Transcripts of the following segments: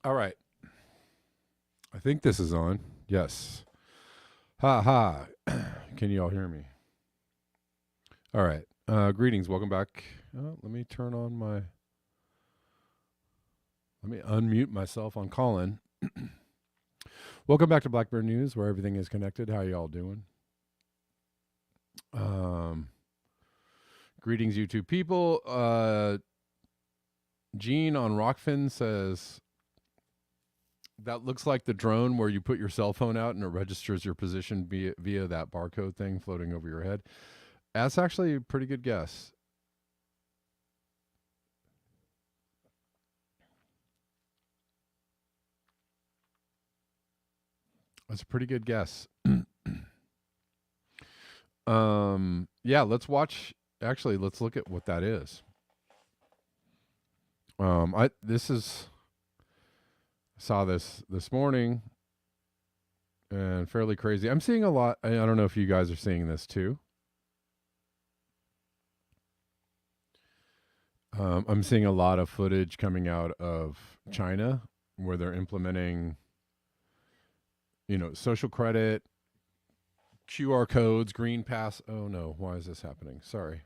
All right. I think this is on. Yes. Ha ha. Can you all hear me? All right. Greetings. Welcome back. Let me turn on my. Let me unmute myself on Colin. Welcome back to Blackbird News, where everything is connected. How y'all doing? Greetings, YouTube people. Gene on Rockfin says that looks like the drone where you put your cell phone out and it registers your position via that barcode thing floating over your head. That's actually a pretty good guess. That's a pretty good guess. Yeah, let's watch. Actually, let's look at what that is. I saw this morning, and fairly crazy. I'm seeing a lot. I don't know if you guys are seeing this too. I'm seeing a lot of footage coming out of China where they're implementing, social credit, QR codes, green pass. Oh no, why is this happening? Sorry.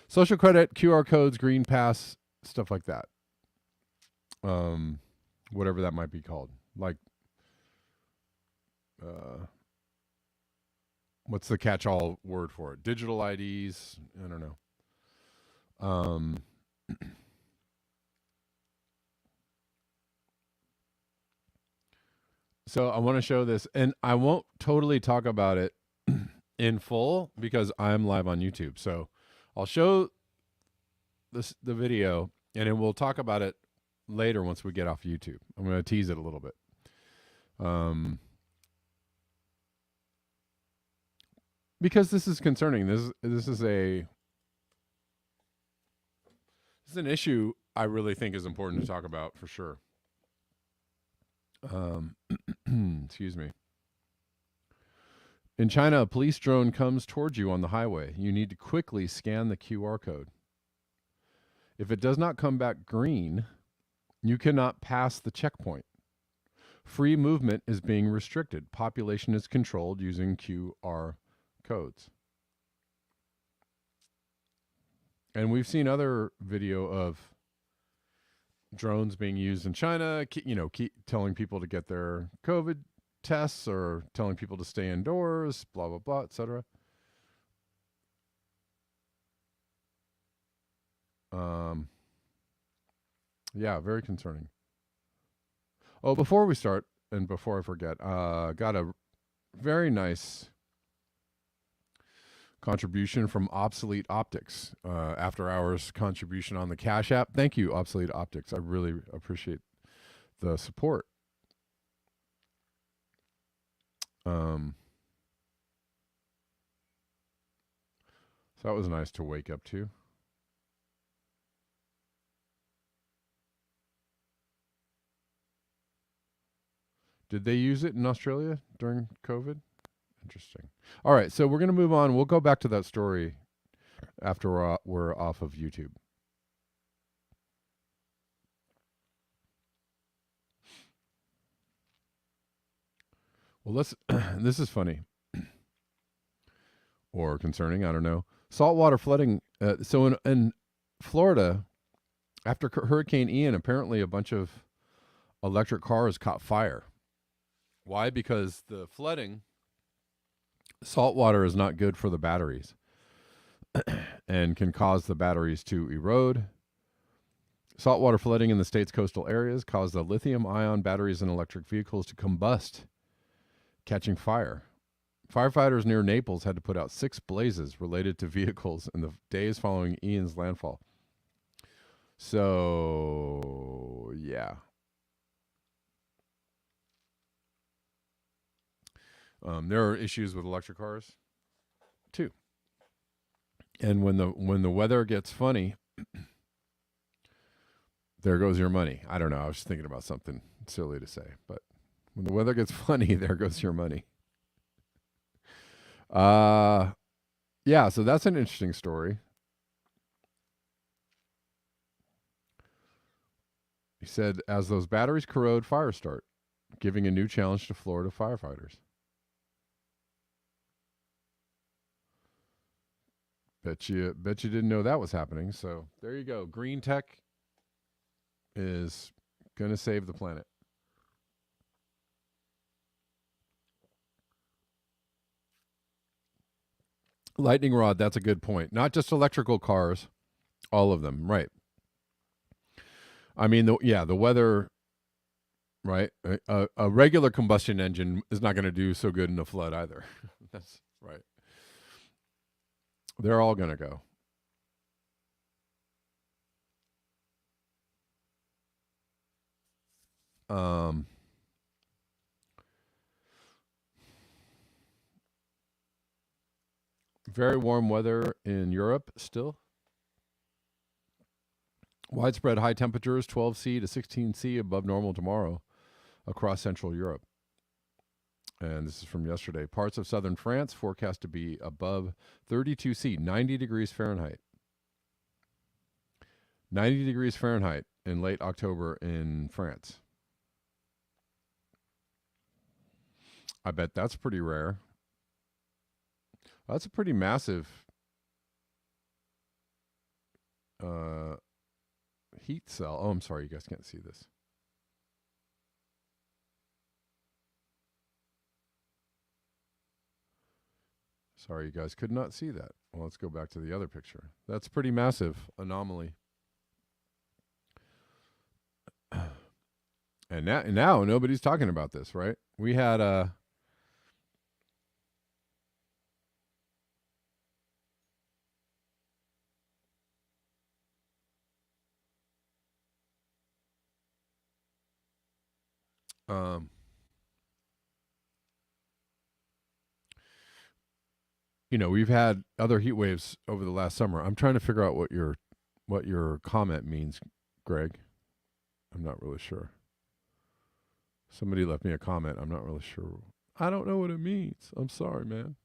Social credit, QR codes, green pass, stuff like that. Whatever that might be called. Like, what's the catch-all word for it? Digital IDs. I don't know. So I want to show this, and I won't totally talk about it in full because I'm live on YouTube. So I'll show the video, and then we'll talk about it later once we get off YouTube. I'm going to tease it a little bit. Because this is concerning. This is an issue I really think is important to talk about for sure. Excuse me. In China, a police drone comes towards you on the highway. You need to quickly scan the QR code. If it does not come back green, you cannot pass the checkpoint. Free movement is being restricted. Population is controlled using QR codes. And we've seen other video of drones being used in China, keep telling people to get their COVID tests or telling people to stay indoors, blah, blah, blah, etc. Yeah, very concerning. Oh, before we start, and before I forget, got a very nice contribution from Obsolete Optics, after hours contribution on the Cash App. Thank you, Obsolete Optics. I really appreciate the support. So that was nice to wake up to. Did they use it in Australia during COVID? Interesting. All right, so we're going to move on. We'll go back to that story after we're off of YouTube. Well, this is funny or concerning. I don't know. Saltwater flooding. So in Florida, after Hurricane Ian, apparently a bunch of electric cars caught fire. Why? Because the flooding, salt water is not good for the batteries and can cause the batteries to erode. Saltwater flooding in the state's coastal areas caused the lithium-ion batteries in electric vehicles to combust, catching fire. Firefighters near Naples had to put out 6 blazes related to vehicles in the days following Ian's landfall. So, yeah. There are issues with electric cars too. And when the weather gets funny, there goes your money. I don't know. I was thinking about something silly to say, but when the weather gets funny, there goes your money. Yeah, so that's an interesting story. He said, as those batteries corrode, fires start, giving a new challenge to Florida firefighters. Bet you didn't know that was happening. So there you go. Green tech is going to save the planet. Lightning rod, that's a good point. Not just electrical cars, all of them, right. I mean, the weather, right? A regular combustion engine is not going to do so good in a flood either. That's right. They're all going to go. Very warm weather in Europe still. Widespread high temperatures, 12°C to 16°C above normal tomorrow across Central Europe. And this is from yesterday. Parts of southern France forecast to be above 32°C, 90 degrees Fahrenheit. 90 degrees Fahrenheit in late October in France. I bet that's pretty rare. That's a pretty massive heat cell. Oh, I'm sorry, you guys can't see this. Sorry, you guys could not see that. Well, let's go back to the other picture. That's a pretty massive anomaly. And now nobody's talking about this, right? We had we've had other heat waves over the last summer. I'm trying to figure out what your comment means, Greg. I'm not really sure. Somebody left me a comment. I'm not really sure. I don't know what it means. I'm sorry, man.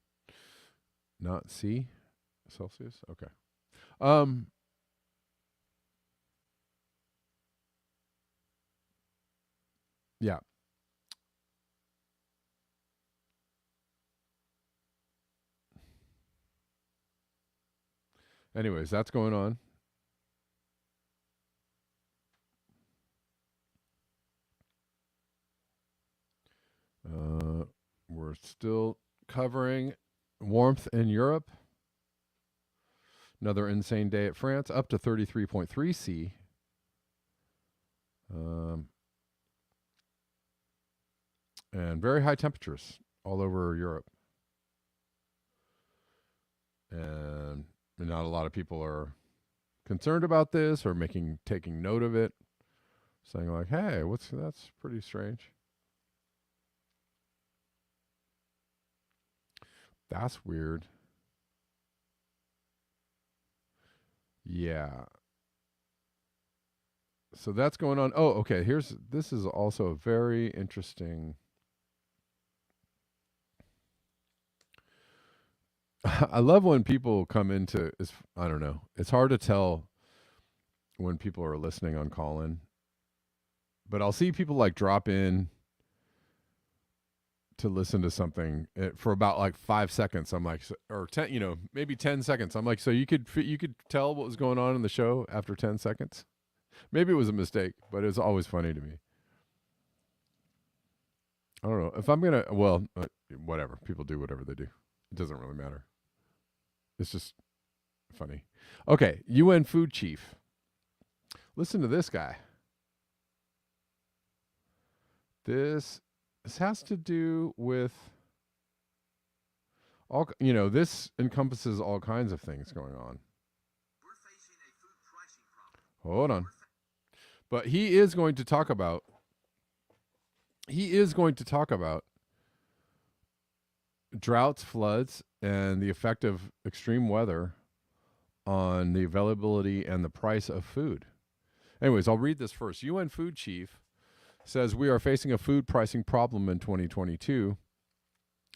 Not C Celsius? Okay. Yeah. Anyways, that's going on. We're still covering warmth in Europe. Another insane day at France, up to 33.3°C. And very high temperatures all over Europe. And not a lot of people are concerned about this or taking note of it, saying like, hey, that's pretty strange. That's weird. Yeah. So that's going on. Oh, okay. This is also a very interesting. I love when people come into, I don't know. It's hard to tell when people are listening on call-in, but I'll see people like drop in to listen to something for about like 5 seconds. I'm like, or 10, maybe 10 seconds. I'm like, so you could tell what was going on in the show after 10 seconds. Maybe it was a mistake, but it's always funny to me. I don't know if I'm going to, whatever. People do whatever they do. It doesn't really matter. It's just funny. Okay. UN food chief. Listen to this guy. This has to do with all, this encompasses all kinds of things going on. We're facing a food pricing problem. Hold on. But he is going to talk about droughts, floods, and the effect of extreme weather on the availability and the price of food. Anyways, I'll read this first. UN food chief says we are facing a food pricing problem in 2022.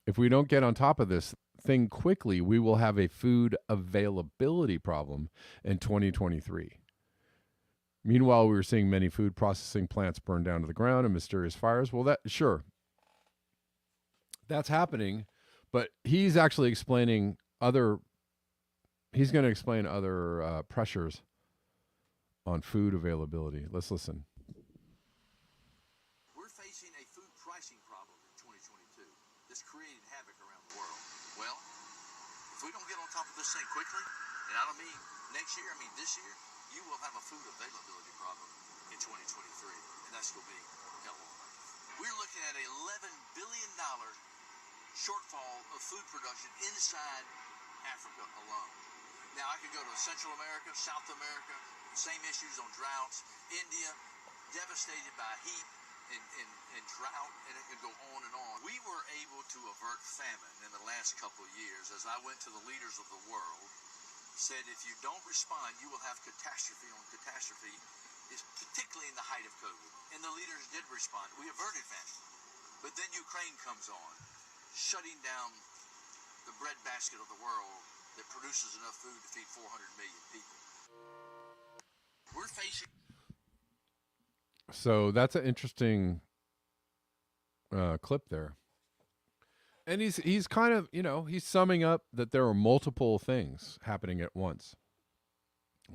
If we don't get on top of this thing quickly, we will have a food availability problem in 2023. Meanwhile, we were seeing many food processing plants burn down to the ground in mysterious fires. Well, that's happening, but he's actually explaining other. He's going to explain other pressures on food availability. Let's listen. We're facing a food pricing problem in 2022 that's created havoc around the world. Well, if we don't get on top of this thing quickly, and I don't mean next year, I mean this year, you will have a food availability problem in 2023, and that's going to be hell on earth. We're looking at an $11 billion shortfall of food production inside Africa alone. Now, I could go to Central America, South America, same issues on droughts. India, devastated by heat and drought, and it could go on and on. We were able to avert famine in the last couple of years as I went to the leaders of the world, said if you don't respond, you will have catastrophe on catastrophe, is particularly in the height of COVID. And the leaders did respond. We averted famine. But then Ukraine comes on, shutting down the breadbasket of the world that produces enough food to feed 400 million people. We're facing... So that's an interesting clip there. And he's kind of, he's summing up that there are multiple things happening at once.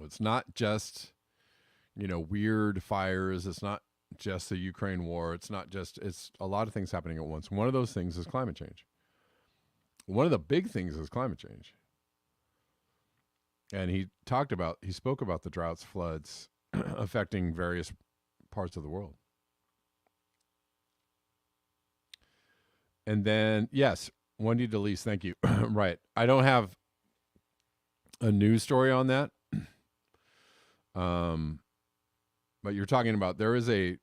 It's not just, weird fires. It's not just the Ukraine war. It's a lot of things happening at once. One of those things is climate change. One of the big things is climate change. And he spoke about the droughts, floods affecting various parts of the world. And then, yes, Wendy DeLeese, thank you. Right. I don't have a news story on that. But you're talking about there's a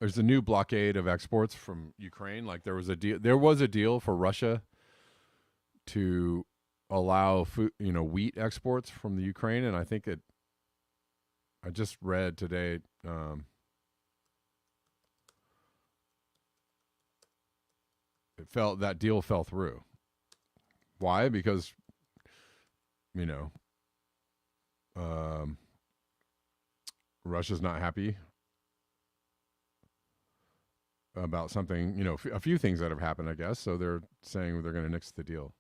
new blockade of exports from Ukraine. Like there was a deal for Russia to allow food, wheat exports from the Ukraine, and I think I just read today that deal fell through. Why? Because Russia's not happy about something, a few things that have happened, I guess. So they're saying they're going to nix the deal.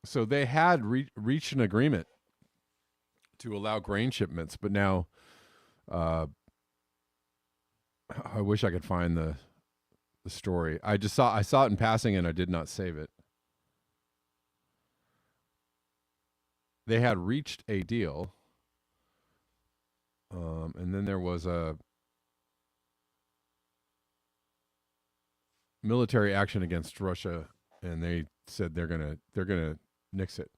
So they had reached an agreement to allow grain shipments, but now I wish I could find the story. I saw it in passing and I did not save it. They had reached a deal, and then there was a military action against Russia, and they said they're gonna nix it.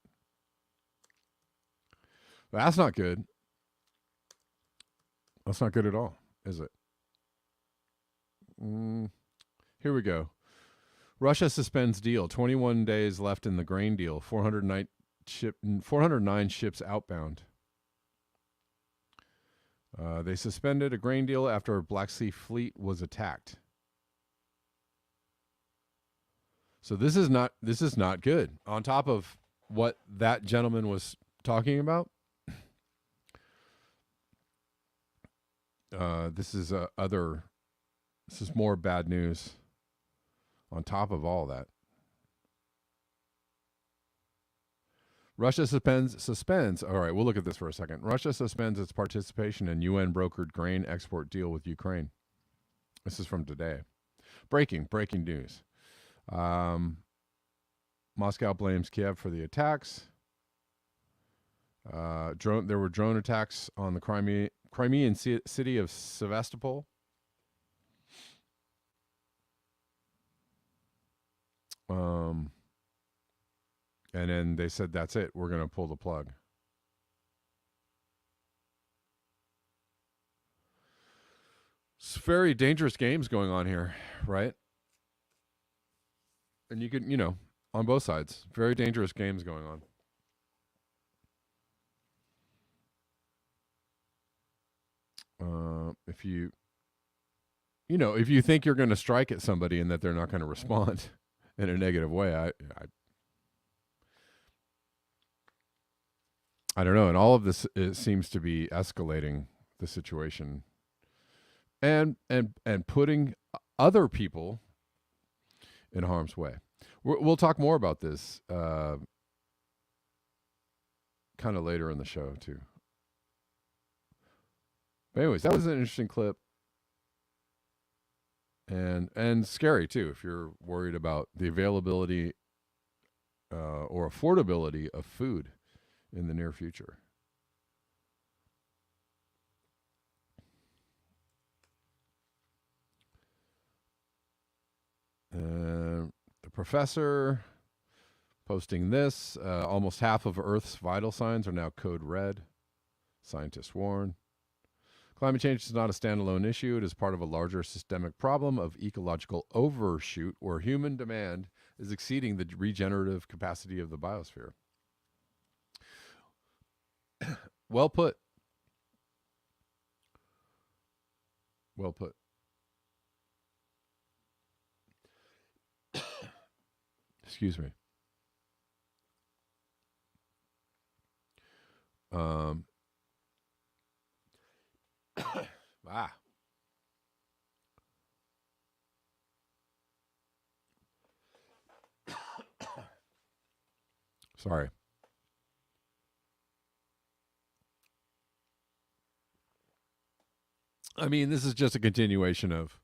But that's not good. That's not good at all, is it? Here we go. Russia suspends deal. 21 days left in the grain deal. 409 ships outbound. They suspended a grain deal after a Black Sea fleet was attacked. So this is not good. On top of what that gentleman was talking about, this is more bad news on top of all that. Russia suspends. All right, we'll look at this for a second. Russia suspends its participation in UN brokered grain export deal with Ukraine. This is from today. Breaking news. Moscow blames Kiev for the attacks. There were drone attacks on the Crimean city of Sevastopol. And then they said, that's it. We're going to pull the plug. It's very dangerous games going on here, right? And you can, on both sides, very dangerous games going on. if you think you're going to strike at somebody and that they're not going to respond in a negative way, I don't know. And all of this seems to be escalating the situation and putting other people in harm's way. We'll talk more about this kind of later in the show too. But anyways, that was an interesting clip. And scary too if you're worried about the availability or affordability of food in the near future. The professor posting this, almost half of Earth's vital signs are now code red. Scientists warn. Climate change is not a standalone issue. It is part of a larger systemic problem of ecological overshoot where human demand is exceeding the regenerative capacity of the biosphere. Well put. Well put. Excuse me. Sorry. I mean, this is just a continuation of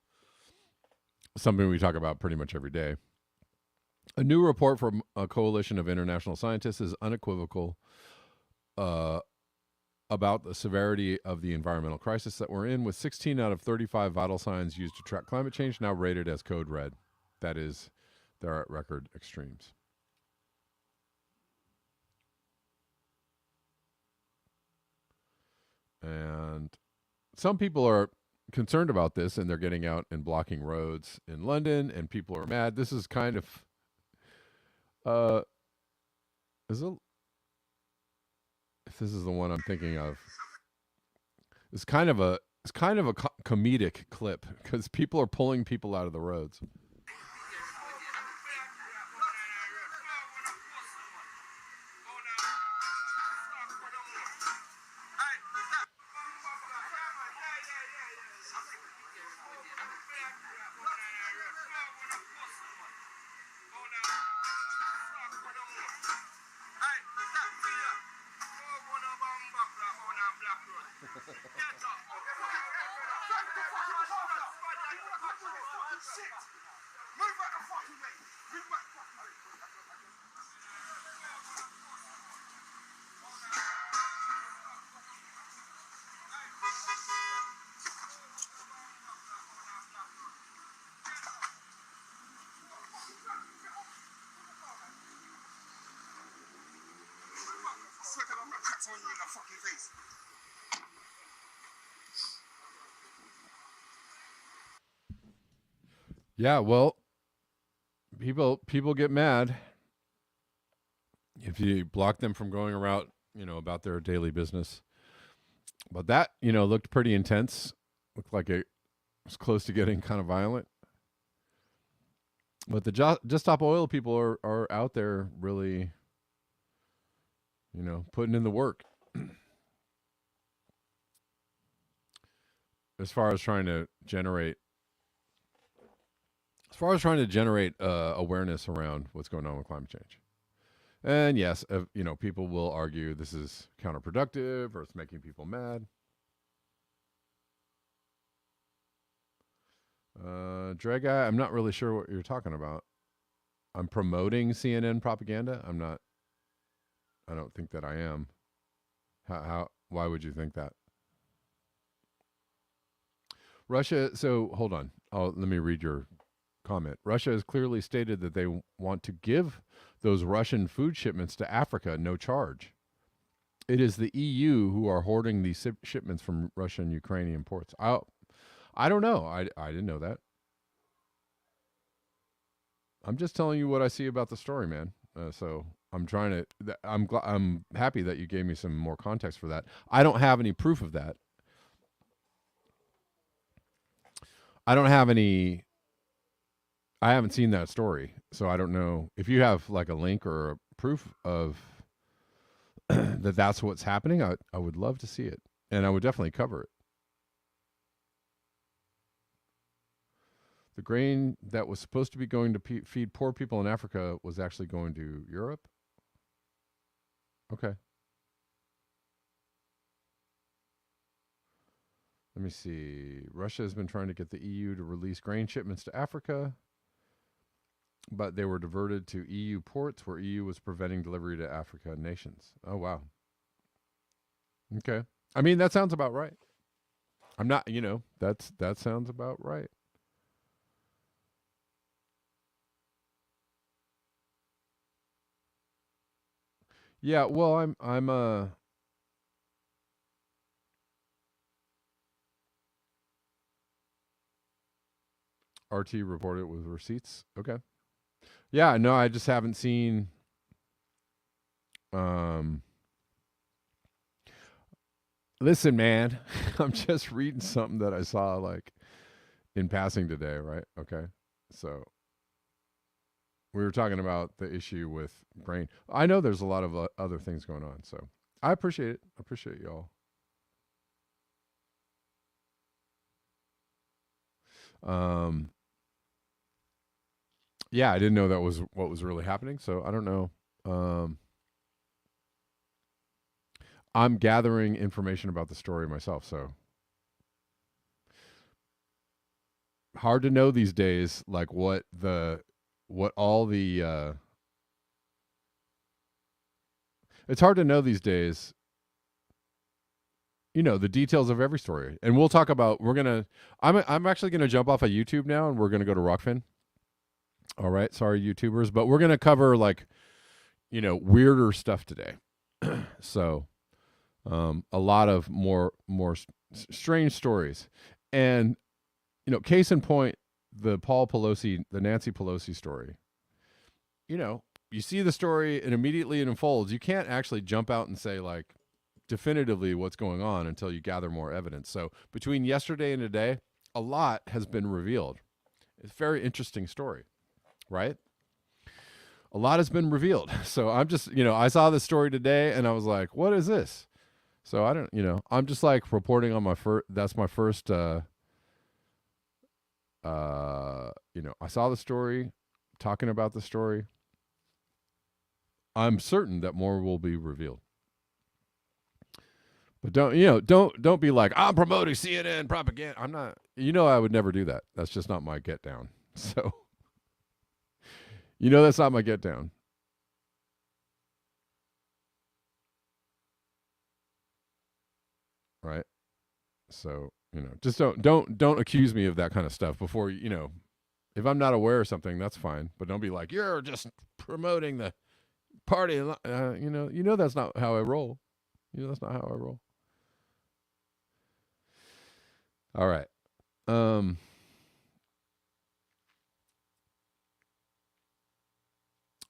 something we talk about pretty much every day. A new report from a coalition of international scientists is unequivocal about the severity of the environmental crisis that we're in, with 16 out of 35 vital signs used to track climate change now rated as code red. That is, they're at record extremes. And some people are concerned about this, and they're getting out and blocking roads in London, and people are mad. This is kind of if this is the one I'm thinking of, it's kind of a comedic clip because people are pulling people out of the roads. Yeah, well, people get mad if you block them from going around, about their daily business. But that, looked pretty intense. Looked like it was close to getting kind of violent. But the Just Stop Oil people are out there really, putting in the work. As far as trying to generate awareness around what's going on with climate change. And yes, people will argue this is counterproductive or it's making people mad. Dre guy, I'm not really sure what you're talking about. I'm promoting CNN propaganda. I don't think that I am. Why would you think that? Russia, so hold on. Let me read your comment. Russia has clearly stated that they want to give those Russian food shipments to Africa no charge. It is the EU who are hoarding these shipments from Russian and Ukrainian ports. I don't know. I didn't know that. I'm just telling you what I see about the story, man. So I'm trying to. I'm happy that you gave me some more context for that. I don't have any proof of that. I don't have any. I haven't seen that story, so I don't know if you have like a link or a proof of that that's what's happening. I would love to see it, and I would definitely cover it. The grain that was supposed to be going to feed poor people in Africa was actually going to Europe. Okay. Let me see. Russia has been trying to get the EU to release grain shipments to Africa, but they were diverted to EU ports where EU was preventing delivery to Africa nations. Oh, wow. Okay. I mean, that sounds about right. I'm not, that sounds about right. Yeah, well, I'm RT reported with receipts. Okay. Yeah, no, I just haven't seen listen, man, I'm just reading something that I saw like in passing today, right? Okay. So we were talking about the issue with grain. I know there's a lot of other things going on, so I appreciate it. I appreciate y'all. Yeah, I didn't know that was what was really happening, so I don't know. I'm gathering information about the story myself, so hard to know these days, like what all the it's hard to know these days, the details of every story. And we'll talk about I'm actually gonna jump off of YouTube now and we're gonna go to Rockfin. All right, sorry YouTubers, but we're gonna cover like, weirder stuff today. So a lot of more strange stories. And case in point, the Nancy Pelosi story. You see the story and immediately it unfolds. You can't actually jump out and say like definitively what's going on until you gather more evidence. So between yesterday and today, a lot has been revealed. It's a very interesting story, right? A lot has been revealed. So I'm just, I saw this story today and I was like, what is this? So I don't, I'm just like reporting on that's my first, I saw the story, talking about the story. I'm certain that more will be revealed. But don't be like, I'm promoting CNN propaganda. I'm not, I would never do that. That's just not my get down. So, that's not my get down. Right? So, just don't accuse me of that kind of stuff before, if I'm not aware of something, that's fine. But don't be like, you're just promoting the party. That's not how I roll. That's not how I roll. All right. All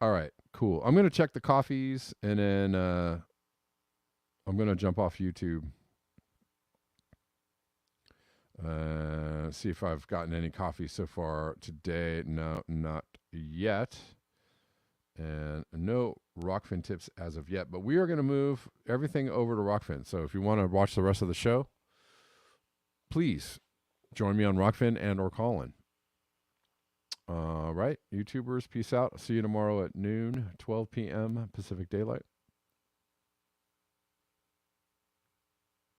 right. Cool. I'm going to check the coffees and then I'm going to jump off YouTube. See if I've gotten any coffee so far today. No, not yet. And no Rockfin tips as of yet. But we are going to move everything over to Rockfin. So if you want to watch the rest of the show, please join me on Rockfin and or Callin. All right, YouTubers, peace out. See you tomorrow at noon, 12 p.m. Pacific Daylight.